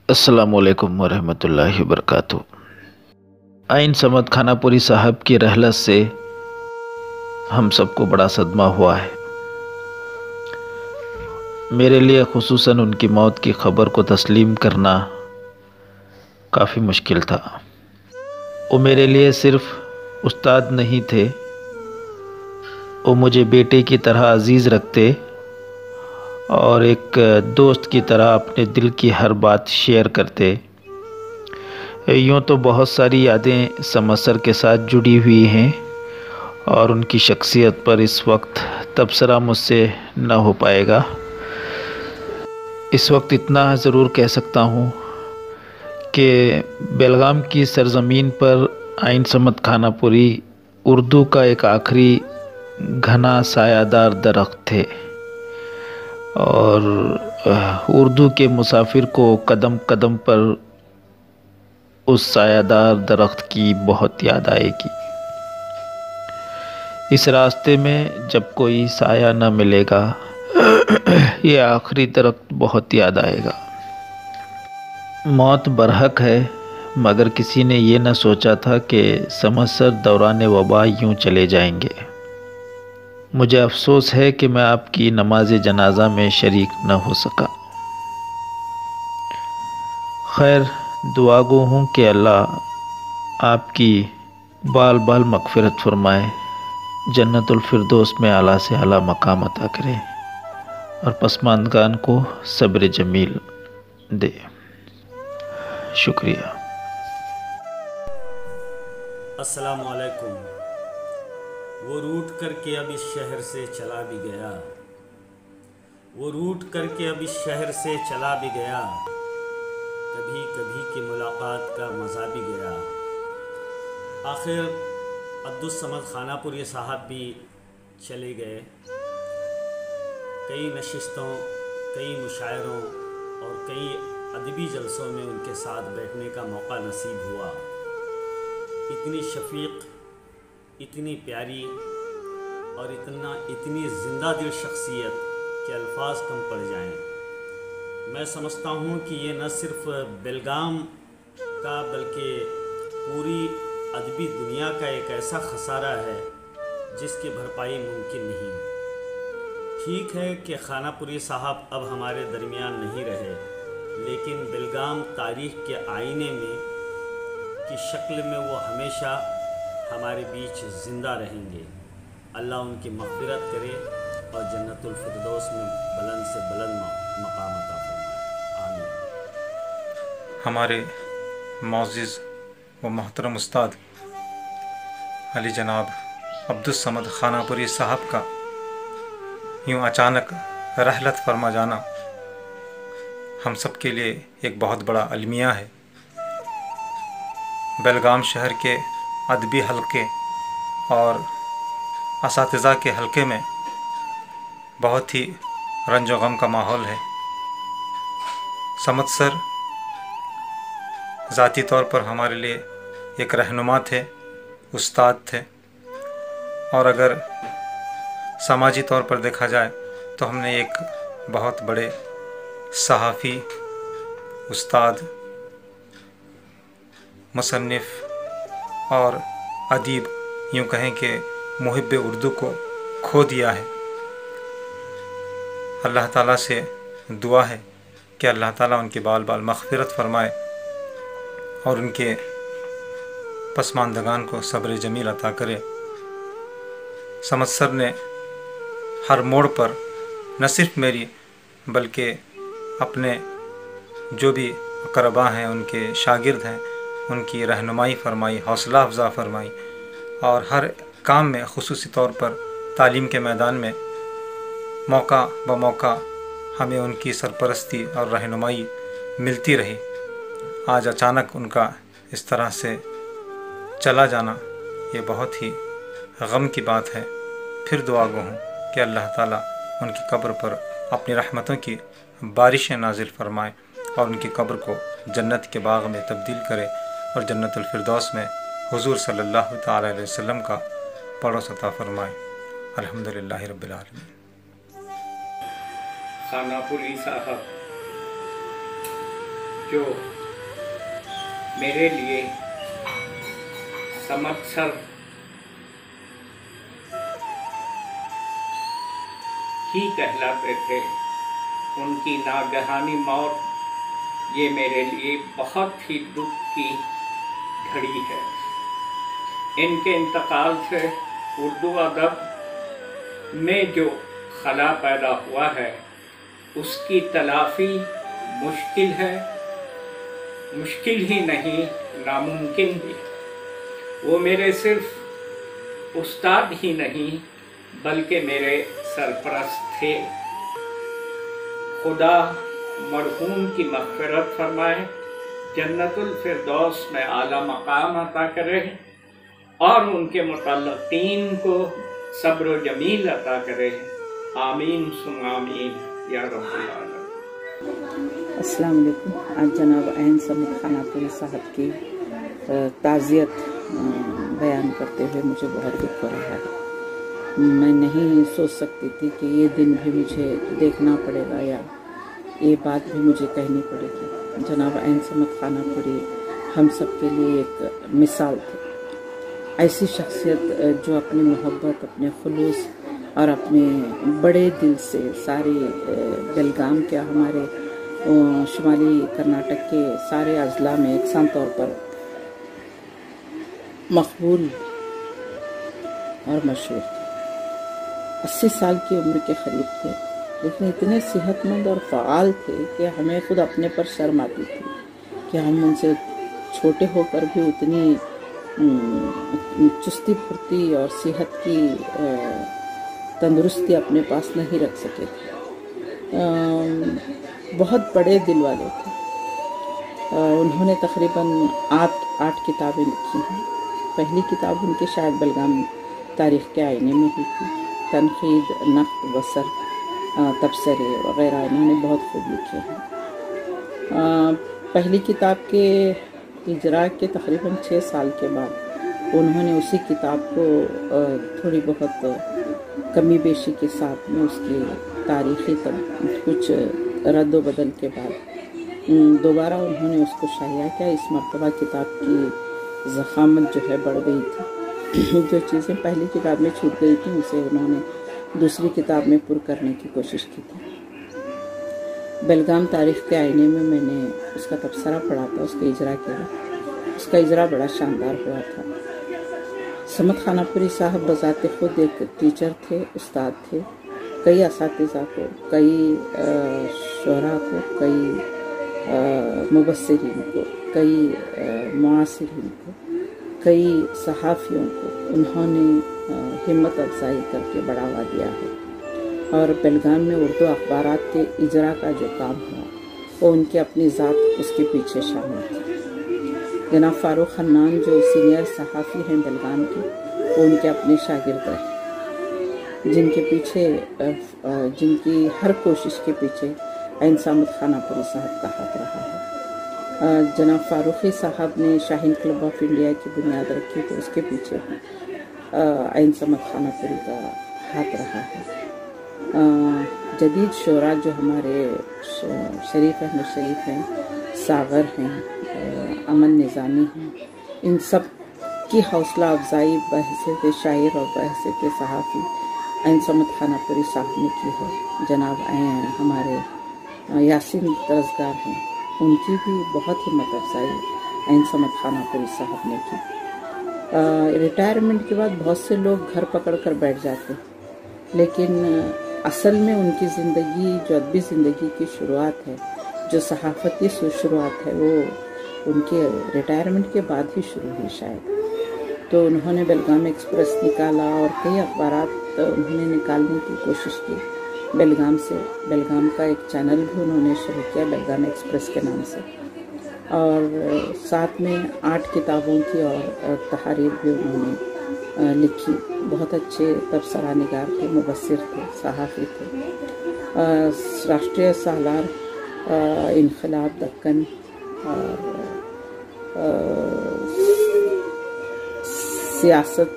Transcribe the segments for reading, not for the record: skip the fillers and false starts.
अस्सलामु अलैकुम वरहमतुल्लाहि वबरकातुहू। आइन समद खानापुरी साहब की रहलत से हम सबको बड़ा सदमा हुआ है। मेरे लिए खुसूसन उनकी मौत की ख़बर को तस्लीम करना काफ़ी मुश्किल था। वो मेरे लिए सिर्फ़ उस्ताद नहीं थे, वो मुझे बेटे की तरह अज़ीज़ रखते और एक दोस्त की तरह अपने दिल की हर बात शेयर करते। यूँ तो बहुत सारी यादें समसर के साथ जुड़ी हुई हैं और उनकी शख्सियत पर इस वक्त तबसरा मुझसे न हो पाएगा। इस वक्त इतना ज़रूर कह सकता हूँ कि बेलगाम की सरज़मीन पर आइन समद खानापुरी उर्दू का एक आखिरी घना सायादार दरख्त थे और उर्दू के मुसाफिर को कदम कदम पर उस सायादार दरख्त की बहुत याद आएगी। इस रास्ते में जब कोई साया न मिलेगा, ये आखिरी दरख्त बहुत याद आएगा। मौत बरहक है, मगर किसी ने ये न सोचा था कि समसर दौरान वबा यूँ चले जाएंगे। मुझे अफसोस है कि मैं आपकी नमाज जनाजा में शरीक न हो सका। खैर, दुआ गो हूँ कि अल्लाह आपकी बाल बाल मग़फ़िरत फरमाए, जन्नतुल फिरदौस में आला से आला मकाम अता करे और पसमानदगान को सब्र जमील दे। शुक्रिया। अस्सलामु अलैकुम। वो रूठ करके अब इस शहर से चला भी गया, वो रूठ करके अब इस शहर से चला भी गया, कभी कभी की मुलाकात का मज़ा भी गया। आखिर अब्दुस समद खानापुरी साहब भी चले गए। कई नशिस्तों, कई मुशायरों और कई अदबी जलसों में उनके साथ बैठने का मौका नसीब हुआ। इतनी शफीक, इतनी प्यारी और इतनी ज़िंदा दिल शख्सियत के अल्फाज कम पड़ जाएं। मैं समझता हूँ कि ये न सिर्फ़ बेलगाम का बल्कि पूरी अदबी दुनिया का एक ऐसा खसारा है जिसकी भरपाई मुमकिन नहीं। ठीक है कि खानापुरी साहब अब हमारे दरमियान नहीं रहे, लेकिन बेलगाम तारीख़ के आईने में की शक्ल में वो हमेशा हमारे बीच ज़िंदा रहेंगे। अल्लाह उनकी मग़फ़िरत करे और जन्नतुल फिरदौस में बुलंद से बुलंद मकाम अता फरमाए। आमीन। हमारे मौज़िज़ व मोहतरम उस्ताद अली जनाब अब्दुस समद खानापुरी साहब का यूँ अचानक रहलत फरमा जाना हम सब के लिए एक बहुत बड़ा अलमिया है। बेलगाम शहर के अदबी हलक़े और असातिज़ा के हलक़े में बहुत ही रंज व गम का माहौल है। समद सर ज़ाती तौर पर हमारे लिए एक रहनुमा थे, उस्ताद थे, और अगर समाजी तौर पर देखा जाए तो हमने एक बहुत बड़े सहाफ़ी, उस्ताद, मुसन्निफ़ और अदीब, यूँ कहें कि मुहिब उर्दू को खो दिया है। अल्लाह ताला से दुआ है कि अल्लाह ताला उनकी बाल बाल मग़फ़िरत फ़रमाए और उनके पसमानदगान को सब्र जमील अता करे। समद सर ने हर मोड़ पर न सिर्फ़ मेरी बल्कि अपने जो भी अक़रबा हैं, उनके शागिर्द हैं, उनकी रहनुमाई फ़रमाई, हौसला अफ़ज़ा फ़रमाई और हर काम में ख़ुसूसी तौर पर तालीम के मैदान में मौका ब मौका हमें उनकी सरपरस्ती और रहनुमाई मिलती रही। आज अचानक उनका इस तरह से चला जाना ये बहुत ही गम की बात है। फिर दुआ गो हूँ कि अल्लाह ताला उनकी कब्र पर अपनी रहमतों की बारिशें नाजिल फ़रमाए और उनकी कब्र को जन्नत के बाग़ में तब्दील करे और जन्नतुल फिरदौस में हुज़ूर सल्लल्लाहु तआला अलैहि वसल्लम का पड़ोस अता फ़रमाए। अल्हम्दुलिल्लाहि रब्बिल आलमीन। खानापुरी साहब जो मेरे लिए संवत्सर ही कहलाते थे, उनकी नागहानी मौत ये मेरे लिए बहुत ही दुख की घड़ी है। इनके इंतकाल से उर्दू अदब में जो खला पैदा हुआ है उसकी तलाफी मुश्किल है, मुश्किल ही नहीं नामुमकिन भी। वो मेरे सिर्फ उस्ताद ही नहीं बल्कि मेरे सरपरस्त थे। खुदा मरहूम की मग़फ़िरत फरमाए, जन्नतुल फिरदौस में आला मकाम अता करे और उनके मुतल्लक़ीन को सब्र व जमील अता करे। आमीन सुम्मा आमीन या रब्बुल आलमीन। अस्सलाम वालेकुम। आज जनाब ऐन समद खानापुरी साहब की ताज़ियत बयान करते हुए मुझे बहुत दुख हो रहा है। मैं नहीं सोच सकती थी कि ये दिन भी मुझे देखना पड़ेगा या ये बात भी मुझे कहनी पड़ेगी। जनाब ऐन समद खानापुरी हम सब के लिए एक मिसाल थे। ऐसी शख्सियत जो अपनी मोहब्बत, अपने खुलूस और अपने बड़े दिल से सारे बेलगाम के, हमारे शुमाली कर्नाटक के सारे अजला में एकसां तौर पर मकबूल और मशहूर थे। 80 साल की उम्र के करीब थे, लेकिन इतने सेहतमंद और फ़आल थे कि हमें खुद अपने पर शर्म आती थी कि हम उनसे छोटे होकर भी उतनी चुस्ती फुर्ती और सेहत की तंदुरुस्ती अपने पास नहीं रख सके थे। बहुत बड़े दिल वाले थे। उन्होंने तकरीबन 8 किताबें लिखी हैं। पहली किताब उनकी शायद बेलगाम तारीख़ के आईने में ही थी। तनक़ीद, नक़्द, बसर, तबसरे वग़ैरह इन्होंने बहुत खूब लिखे हैं। पहली किताब के इजरा के तकरीबन 6 साल के बाद उन्होंने उसी किताब को थोड़ी बहुत कमी बेशी के साथ में उसकी तारीख़ी कुछ रद्द व बदल के बाद दोबारा उन्होंने उसको शाया किया। इस मरतबा किताब की ज़ख़ामत जो है बढ़ गई थी। जो चीज़ें पहली किताब में छूट गई थी उसे उन्होंने दूसरी किताब में पुर करने की कोशिश की थी। बेलगाम तारीख़ के आईने में मैंने उसका तबसरा पढ़ा था, उसका इजरा किया। उसका इजरा बड़ा शानदार हुआ था। समद खानापुरी साहब बज़ाते खुद एक टीचर थे, उस्ताद थे। कई असातिज़ा को, कई शुरा को, कई मुबस्सिरीन को, कई मुआसिरीन को, कई सहाफ़ियों को उन्होंने हिम्मत अफजाई करके बढ़ावा दिया है। और बेलगाम में उर्दू अखबारात के इजरा का जो काम हुआ वो उनकी अपनी ज़ात उसके पीछे शामिल थी। जनाब फ़ारूक खन्नान जो सीनियर सहाफ़ी हैं बेलगाम के, वो उनके अपने शागिर्द रहे, जिनके पीछे जिनकी हर कोशिश के पीछे ऐन समद खानापुरी साहब का हाथ रहा है। जनाब फ़ारूक़ी साहब ने शाहीन क्लब ऑफ इंडिया की बुनियाद रखी तो उसके पीछे ऐन समद खानापुरी का हाथ रहा है। जदीद शोरा जो हमारे शरीफ अहमद शरीफ हैं, सागर हैं, अमन निज़ामी हैं, इन सब की हौसला अफजाई बहैसियत शायर और बहैसियत सहाफ़ी ऐन समद खानापुरी साहब ने की है। जनाब हमारे यासीन तरसगार हैं, उनकी भी बहुत हिम्मत अफजाई ऐन समद खानापुरी साहब ने की। रिटायरमेंट के बाद बहुत से लोग घर पकड़ कर बैठ जाते हैं, लेकिन असल में उनकी ज़िंदगी जो अदबी ज़िंदगी की शुरुआत है, जो सहाफ़ती शुरुआत है, वो उनके रिटायरमेंट के बाद ही शुरू हुई शायद। तो उन्होंने बेलगाम एक्सप्रेस निकाला और कई अखबारात उन्होंने निकालने की कोशिश की बेलगाम से। बेलगाम का एक चैनल भी उन्होंने शुरू किया बेलगाम एक्सप्रेस के नाम से, और साथ में 8 किताबों की और तहारीर भी उन्होंने लिखी। बहुत अच्छे तबसरा निगार थे, मुबस्सिर थे, सहाफ़ी थे। राष्ट्रीय सालार, इनक़लाब, दक्कन और सियासत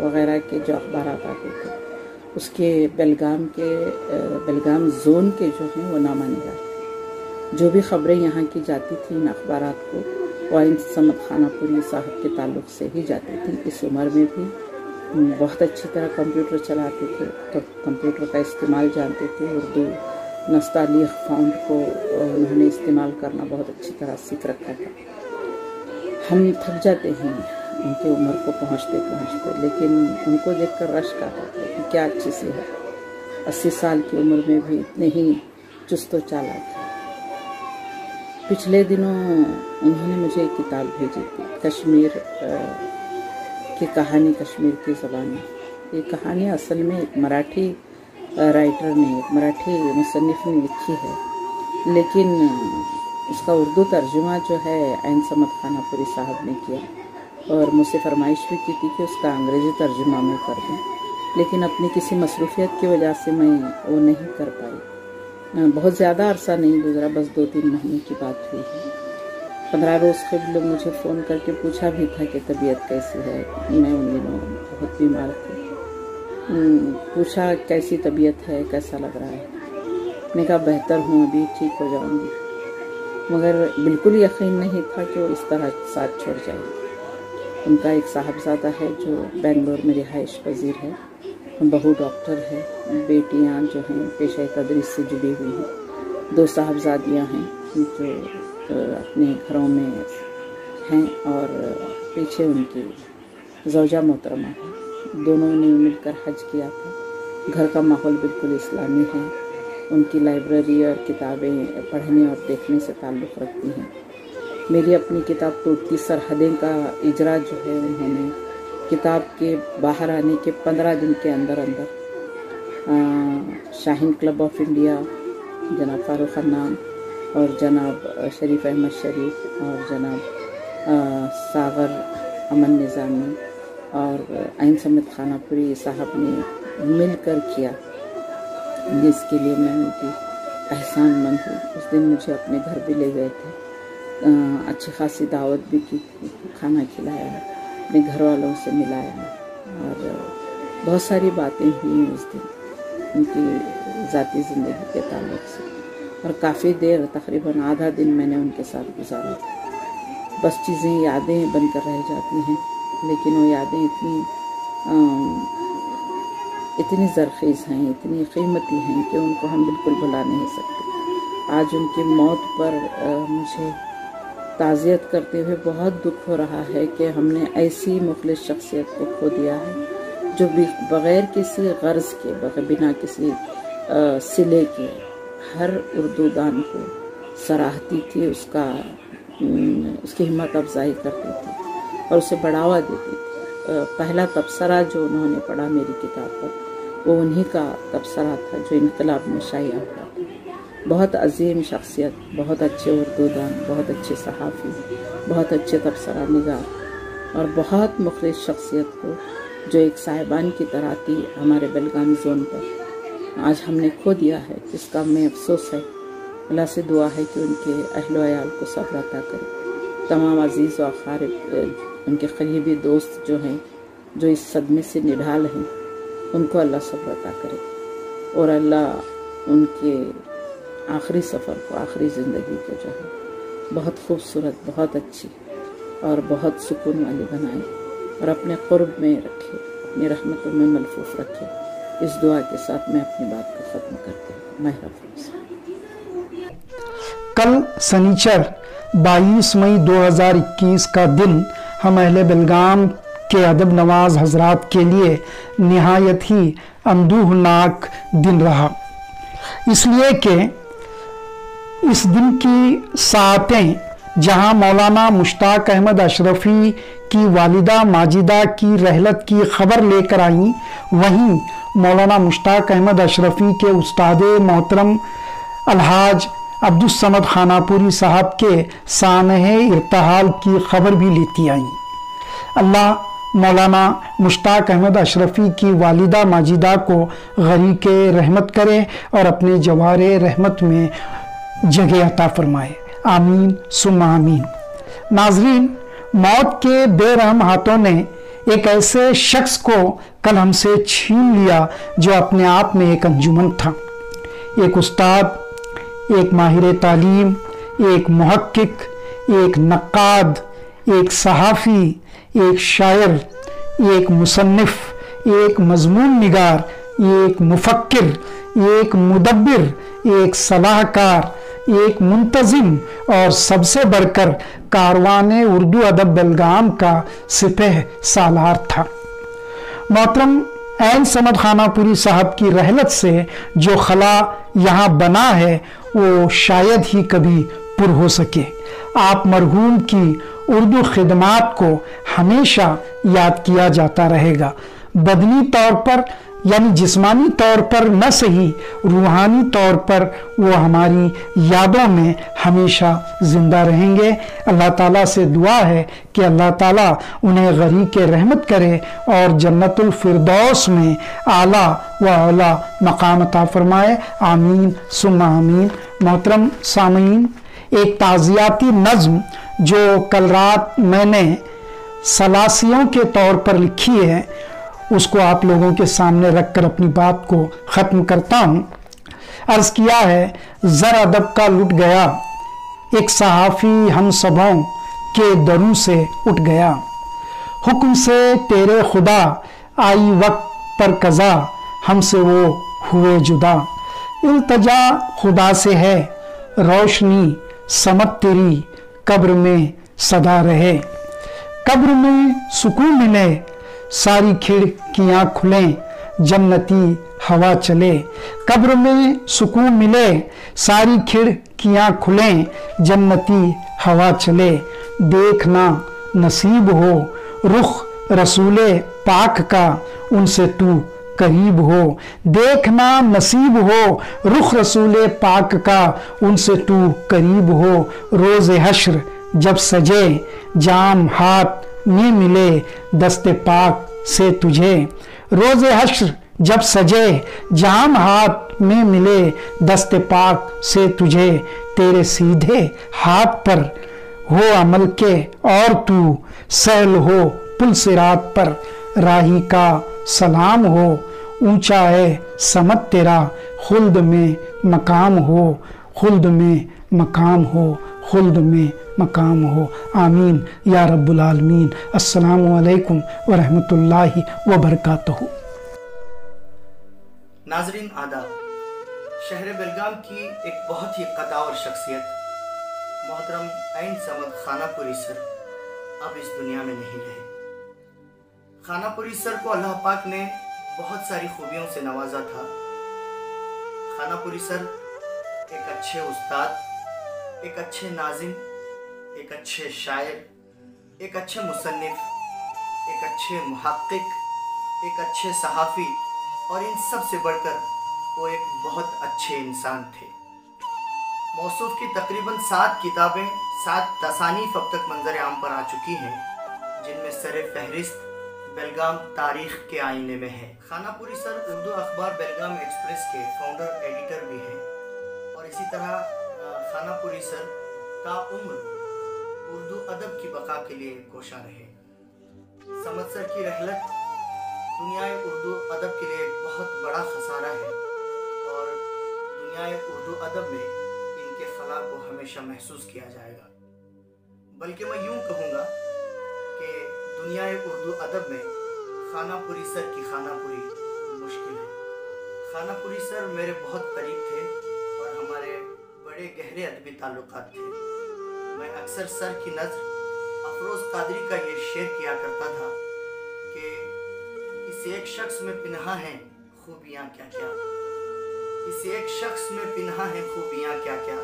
वग़ैरह के जो अखबारात आते थे, उसके बेलगाम ज़ोन के जो हैं वो नामा निगार थे। जो भी खबरें यहाँ की जाती थी इन अखबारात को, वो आइन समद खानापुरी साहब के ताल्लुक़ से ही जाती थी। इस उम्र में भी बहुत अच्छी तरह कंप्यूटर चलाते थे, तो कंप्यूटर का इस्तेमाल जानते थे। उर्दू नस्तालिख फ़ॉन्ट को उन्होंने इस्तेमाल करना बहुत अच्छी तरह सीख रखा था। हम थक जाते हैं उनकी उम्र को पहुँचते पहुँचते, लेकिन उनको देखकर रश्क आता था कि क्या अच्छी सी है, 80 साल की उम्र में भी इतने ही चुस्त व चालाक है। पिछले दिनों उन्होंने मुझे एक किताब भेजी थी, कश्मीर की कहानी कश्मीर की ज़बान में। ये कहानी असल में एक मराठी राइटर ने, एक मराठी मुसन्निफ़ ने लिखी है, लेकिन उसका उर्दू तर्जुमा जो है आइन समद खानापुरी साहब ने किया और मुझसे फरमाइश भी की थी कि उसका अंग्रेज़ी तर्जुमा मैं कर दूँ, लेकिन अपनी किसी मसरूफ़ियत की वजह से मैं वो नहीं कर पाई। बहुत ज़्यादा अरसा नहीं गुजरा, बस 2-3 महीने की बात हुई है। 15 रोज़ कबल मुझे फ़ोन करके पूछा भी था कि तबीयत कैसी है। मैं उन दिनों बहुत बीमार थी। पूछा कैसी तबीयत है, कैसा लग रहा है। मैंने कहा बेहतर हूँ, अभी ठीक हो जाऊँगी, मगर बिल्कुल यकीन नहीं था कि वो इस तरह साथ छोड़ जाएगी। उनका एक साहबजादा है जो बेंगलोर में रिहाइश पजीर है, बहू डॉक्टर है, बेटियां जो हैं पेशे तदरीस से जुड़ी हुई हैं, 2 साहबजादियां हैं जो अपने घरों में हैं और पीछे उनकी ज़ौजा मोहतरमा है। दोनों ने मिलकर हज किया था। घर का माहौल बिल्कुल इस्लामी है। उनकी लाइब्रेरी और किताबें पढ़ने और देखने से ताल्लुक़ रखती हैं। मेरी अपनी किताब टूटती सरहदें का इजरा जो है उन्होंने किताब के बाहर आने के 15 दिन के अंदर अंदर शाहीन क्लब ऑफ इंडिया जनाब फारूक खन्नान और जनाब शरीफ अहमद शरीफ और जनाब सागर अमन निज़ामी और आइन समद खानापुरी साहब ने मिलकर किया, जिसके लिए मैं उनकी एहसानमंद हूँ। उस दिन मुझे अपने घर भी ले गए थे, अच्छी खासी दावत भी की, खाना खिलाया, अपने घर वालों से मिलाया और बहुत सारी बातें हुई उस दिन उनकी ज़ाती ज़िंदगी के ताल्लुक़ से। और काफ़ी देर, तकरीबन आधा दिन मैंने उनके साथ गुजारा था। बस चीज़ें यादें बनकर रह जाती हैं, लेकिन वो यादें इतनी ज़रख़ीज़ हैं, इतनी कीमती हैं कि उनको हम बिल्कुल भुला नहीं सकते। आज उनकी मौत पर मुझे ताज़ियत करते हुए बहुत दुख हो रहा है कि हमने ऐसी मुखलिस शख्सियत को खो दिया है जो बग़ैर किसी गर्ज़ के, बिना किसी सिले के हर उर्दू दान को सराहती थी, उसकी हिम्मत अफजाई करती थी और उसे बढ़ावा देती थी। पहला तबसरा जो उन्होंने पढ़ा मेरी किताब पर, वो उन्हीं का तबसरा था जो इनकलाब में शाया हुआ था। बहुत अजीम शख्सियत, बहुत अच्छे उर्दू दान, बहुत अच्छे सहाफ़ी, बहुत अच्छे तबसरा निगार और बहुत मुखलिस शख्सियत को जो एक साहिबान की तरह थी हमारे बेलगाम ज़ोन पर, आज हमने खो दिया है, जिसका हमें अफसोस है। अल्लाह से दुआ है कि उनके अहलो अयाल को सब्र अता करे। तमाम अजीज़ व अक़ारिब, उनके करीबी दोस्त जो हैं, जो इस सदमे से निढाल हैं, उनको अल्लाह सब्र अता करे और अल्लाह उनके आखिरी सफ़र को, आखिरी ज़िंदगी को जो है बहुत खूबसूरत, बहुत अच्छी और बहुत सुकून वाली बनाए और अपने क़ुर्ब में रखे, अपनी रहमतों में मलफूफ़ रखे। इस दुआ के साथ मैं अपनी बात को ख़त्म करती हूँ। महरफ़। कल शनिचर 22 मई 2021 का दिन हम अहले बेलगाम के अदब नवाज हजरात के लिए निहायत ही अंदूहनाक दिन रहा, इसलिए कि इस दिन की सातें जहां मौलाना मुश्ताक अहमद अशरफी की वालिदा माजिदा की रहलत की खबर लेकर आईं, वहीं मौलाना मुश्ताक अहमद अशरफी के उस्ताद मोहतरम अलहाज अब्दुल समद खानापुरी साहब के सानह इर्तहाल की खबर भी लेती आईं। अल्लाह मौलाना मुश्ताक अहमद अशरफी की वालिदा माजिदा को गरीक़ रहमत करे और अपने जवारे रहमत में जगह अता फरमाए। आमीन सुम्मा आमीन। नाजरीन, मौत के बेरहम हाथों ने एक ऐसे शख्स को कल हमसे छीन लिया जो अपने आप में एक अंजुमन था, एक उस्ताद, एक माहिर तालीम, एक मुहक्किक, एक नक्काद, एक सहाफ़ी, एक शायर, एक मुसन्निफ, एक मजमून निगार, एक मुफक्किर, एक मुदब्बिर, एक सलाहकार, एक मुंतजिम और सबसे बढ़कर कारवाने उर्दू अदब बेलगाम का सिपह सालार था। मोहतरम ऐन समद खानापुरी साहब की रहलत से जो खला यहाँ बना है वो शायद ही कभी पुर हो सके। आप मरहूम की उर्दू खिदमात को हमेशा याद किया जाता रहेगा। बदनी तौर पर यानी जिस्मानी तौर पर न सही, रूहानी तौर पर वो हमारी यादों में हमेशा ज़िंदा रहेंगे। अल्लाह ताला से दुआ है कि अल्लाह ताला उन्हें गरीक़ रहमत करे और जन्नतुल फिरदौस में आला व औला मकाम अता फरमाए। आमीन सुम्मा आमीन। मोहतरम सामीन, एक ताज़ियाती नज़्म जो कल रात मैंने सलासियों के तौर पर लिखी है उसको आप लोगों के सामने रखकर अपनी बात को ख़त्म करता हूँ। अर्ज़ किया है, ज़र अदब का लुट गया, एक सहाफ़ी हम सबों के दरों से उठ गया। हुक्म से तेरे खुदा आई वक्त पर कज़ा, हमसे वो हुए जुदा। इल्तजा खुदा से है, रोशनी समत तेरी कब्र में सदा रहे। कब्र में सुकून मिले, सारी खिड़कियाँ खुलें, जन्नती हवा चले। कब्र में सुकून मिले, सारी खिड़कियाँ खुलें, जन्नती हवा चले। देखना नसीब हो रुख रसूले पाक का, उनसे तू करीब हो। देखना नसीब हो रुख रसूले पाक का, उनसे तू करीब हो। रोज़े हश्र जब सजे, जाम हाथ में मिले, दस्ते पाक से तुझे। रोज़े हश्र जब सजे, जाम हाथ में मिले, दस्ते पाक से तुझे। तेरे सीधे हाथ पर हो अमल के और तू सहल हो पुल सिरात पर। राही का सलाम हो, ऊंचा है समत तेरा, खुल्द में मकाम हो, खुल्द में मकाम हो, खुल्द में मकाम हो। आमीन या रब्बुल आलमीन। अस्सलामु अलैकुम व रहमतुल्लाहि व बरकातहू। नाज़रीन आदाब, शहर बेलगाम की एक बहुत ही कदावर शख्सियत मोहतरम ऐन समद खानापुरी सर अब इस दुनिया में नहीं रहे। खानापुरी सर को अल्लाह पाक ने बहुत सारी खूबियों से नवाजा था। खानापुरी सर एक अच्छे उस्ताद, एक अच्छे नाज़िम, एक अच्छे शायर, एक अच्छे मुसन्निफ, एक अच्छे मुहक्किक, एक अच्छे सहाफ़ी और इन सब से बढ़कर वो एक बहुत अच्छे इंसान थे। मौसूफ़ की तकरीबन 7 किताबें 7 तसानीफ़ अब तक मंजर आम पर आ चुकी हैं, जिनमें सर फहरिस्त बेलगाम तारीख़ के आईने में है। खानापुरी सर उर्दू अखबार बेलगाम एक्सप्रेस के फाउंडर एडिटर भी हैं और इसी तरह खानापुरी सर ताउम्र उर्दू अदब की बका के लिए कोशा रहे। समद सर की रहलत दुनियाए उर्दू अदब के लिए एक बहुत बड़ा खसारा है और दुनियाए उर्दू अदब में इनके खला को हमेशा महसूस किया जाएगा। बल्कि मैं यूँ कहूँगा कि दुनियाए उर्दू अदब में खानापुरी सर की खानापुरी मुश्किल है। खानापुरी सर मेरे बहुत करीब थे और हमारे बड़े गहरे अदबी ताल्लुकात थे। मैं अक्सर सर की नज़र अफरोज़ कादरी का ये शेर किया करता था कि इस एक शख्स में पिन्हा हैं खूबियाँ क्या क्या, इस एक शख्स में पिन्हा हैं खूबियाँ क्या क्या,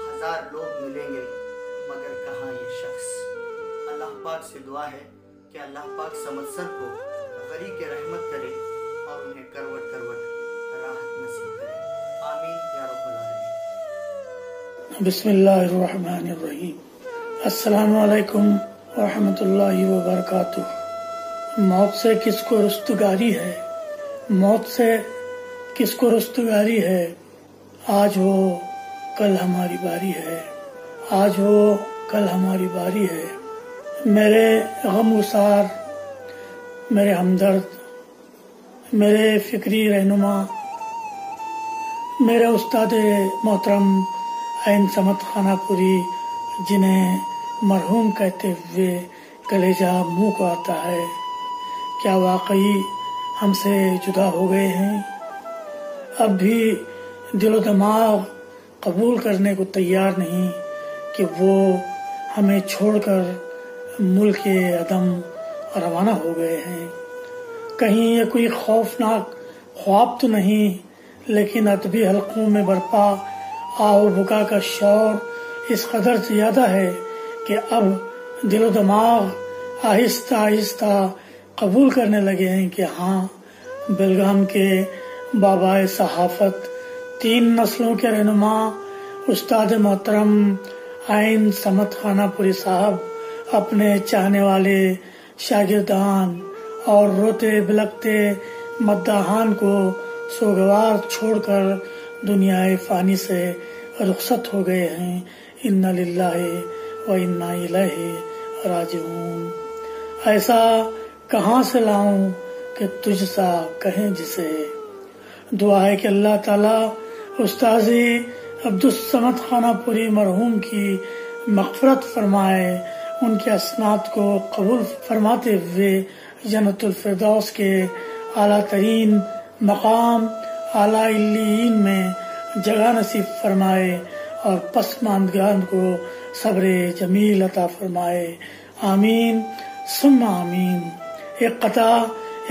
1000 लोग मिलेंगे मगर कहाँ ये शख्स। अल्लाह पाक से दुआ है कि अल्लाह पाक समद सर को गरीक़ रहमत करे और उन्हें करवट करवट राहत नसीब करे। आमीन या रब्बल आलमीन। बिस्मिल्लाहिर्रहमानिर्रहीम। अस्सलामु अलैकुम व रहमतुल्लाहि व बरकातुहू। मौत से किसको रुस्तगारी है, मौत से किसको रुस्तगारी है, आज हो कल हमारी बारी है, आज हो कल हमारी बारी है। मेरे गमगुसार, मेरे हमदर्द, मेरे फिक्री रहनुमा, मेरे उस्ताद मोहतरम ऐन समत खानापुरी, जिन्हें मरहूम कहते हुए कलेजा मुंह को आता है, क्या वाकई हमसे जुदा हो गए हैं? अब भी दिलो दिमाग कबूल करने को तैयार नहीं कि वो हमें छोड़कर मुल्क अदम रवाना हो गए हैं। कहीं ये कोई खौफनाक ख्वाब तो नहीं, लेकिन अदबी हलकों में बरपा आओ बुका का शौर इस कदर ज्यादा है कि अब दिलो दिमाग आहिस्ता आहिस्ता कबूल करने लगे हैं कि हाँ, बेलगाम के बाबाए सहाफत, 3 नस्लों के रहनुमा उस्ताद मोहतरम ऐन समत खानापुरी साहब अपने चाहने वाले शागिर्दान और रोते बिलखते मद्दाहान को सोगवार छोड़कर दुनियाए फानी से रुखसत हो गए हैं। इन्ना लिल्लाहि व इन्ना इलैहि राजिऊन। ऐसा कहाँ से लाऊं कि तुझसा कहें जिसे। दुआ है कि अल्लाह ताला उस्ताजी अब्दुस समद खानापुरी मरहूम की मग़फ़िरत फरमाए, उनके असनात को कबूल फरमाते हुए जन्नतुल फिरदौस के आला तरीन मकाम आला इल्लीन में जगह नसीब फरमाए और पसमानदगान को सब्र जमील अता फरमाए। आमीन सुम्मा आमीन। एक कता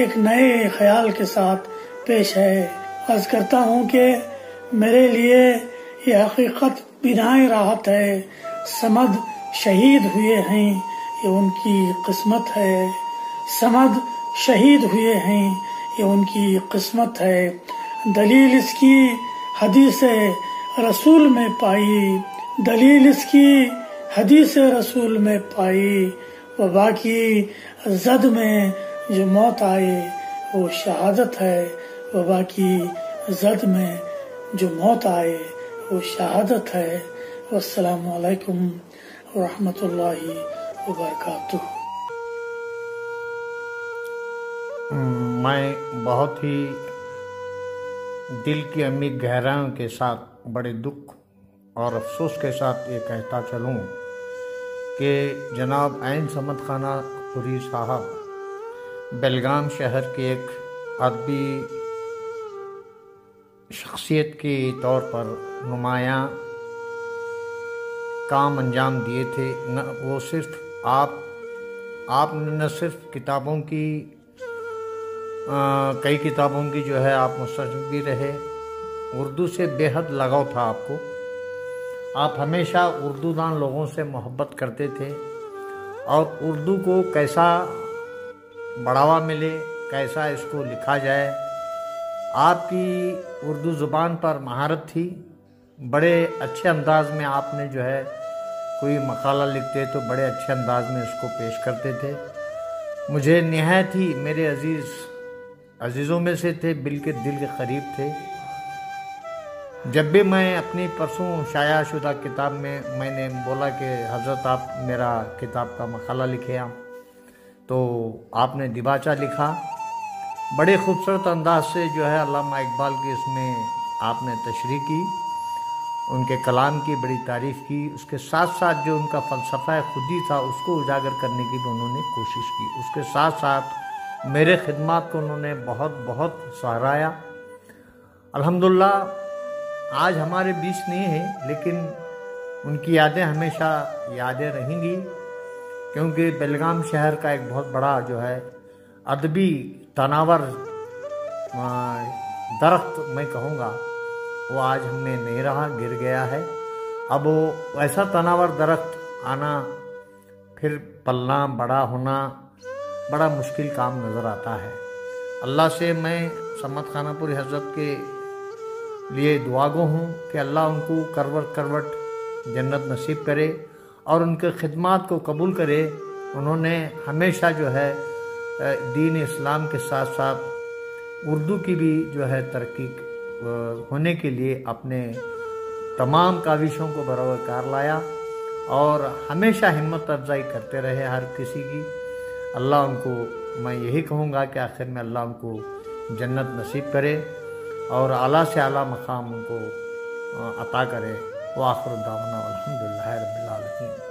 एक नए ख्याल के साथ पेश है। अर्ज करता हूँ कि मेरे लिए ये हकीकत बिनाए राहत है, समद शहीद हुए हैं ये उनकी किस्मत है। समद शहीद हुए हैं ये उनकी किस्मत है। दलील इसकी हदीस रसूल में पाई, दलील इसकी हदीस रसूल में पाई। वो बाकी जद में जो मौत आए वो शहादत है। वो बाकी जद में जो मौत आए वो शहादत है। वस्सलामु अलैकुम व रहमतुल्लाहि व बरकातुहू। मैं बहुत ही दिल की अमीर गहराइयों के साथ बड़े दुख और अफसोस के साथ ये कहता चलूँ कि जनाब ऐन समद खानापुरी साहब बेलगाम शहर के एक अदबी शख्सियत के तौर पर नुमायाँ काम अंजाम दिए थे। न वो सिर्फ आपने न सिर्फ किताबों की कई किताबों की जो है आप मुस्तशफ़ भी रहे, उर्दू से बेहद लगाव था आपको। आप हमेशा उर्दूदान लोगों से मोहब्बत करते थे और उर्दू को कैसा बढ़ावा मिले, कैसा इसको लिखा जाए, आपकी उर्दू ज़ुबान पर महारत थी। बड़े अच्छे अंदाज में आपने जो है कोई मकाला लिखते तो बड़े अच्छे अंदाज में इसको पेश करते थे। मुझे निहायत ही मेरे अजीज़ों में से थे, दिल के करीब थे। जब भी मैं अपनी परसों शाया शुदा किताब में मैंने बोला कि हज़रत आप मेरा किताब का मकाला लिखे आप, तो आपने दिबाचा लिखा। बड़े खूबसूरत अंदाज से जो है अल्लामा इकबाल की इसमें आपने तशरीह की, उनके कलाम की बड़ी तारीफ़ की। उसके साथ साथ जो उनका फ़लसफ़ा खुदी था उसको उजागर करने की भी उन्होंने कोशिश की। उसके साथ साथ मेरे खिदमात को उन्होंने बहुत बहुत सराहा। अल्हम्दुलिल्लाह आज हमारे बीच नहीं है, लेकिन उनकी यादें हमेशा यादें रहेंगी, क्योंकि बेलगाम शहर का एक बहुत बड़ा जो है अदबी तनावर दरख्त मैं कहूँगा वो आज हमें नहीं रहा, गिर गया है। अब वो ऐसा तनावर दरख्त आना फिर पलना बड़ा होना बड़ा मुश्किल काम नज़र आता है। अल्लाह से मैं समद खानापुरी हज़रत के लिए दुआगो हूँ कि अल्लाह उनको करवट जन्नत नसीब करे और उनके खिदमात को कबूल करे। उन्होंने हमेशा जो है दीन इस्लाम के साथ साथ उर्दू की भी जो है तरक्की होने के लिए अपने तमाम काविशों को बरवकार लाया और हमेशा हिम्मत अफजाई करते रहे हर किसी की। अल्लाह उनको, मैं यही कहूँगा कि आखिर में अल्लाह उनको जन्नत नसीब करे اور اعلیٰ سے اعلیٰ مقام ان کو عطا کرے۔ وآخر دعوانا والحمدللہ رب العالمین۔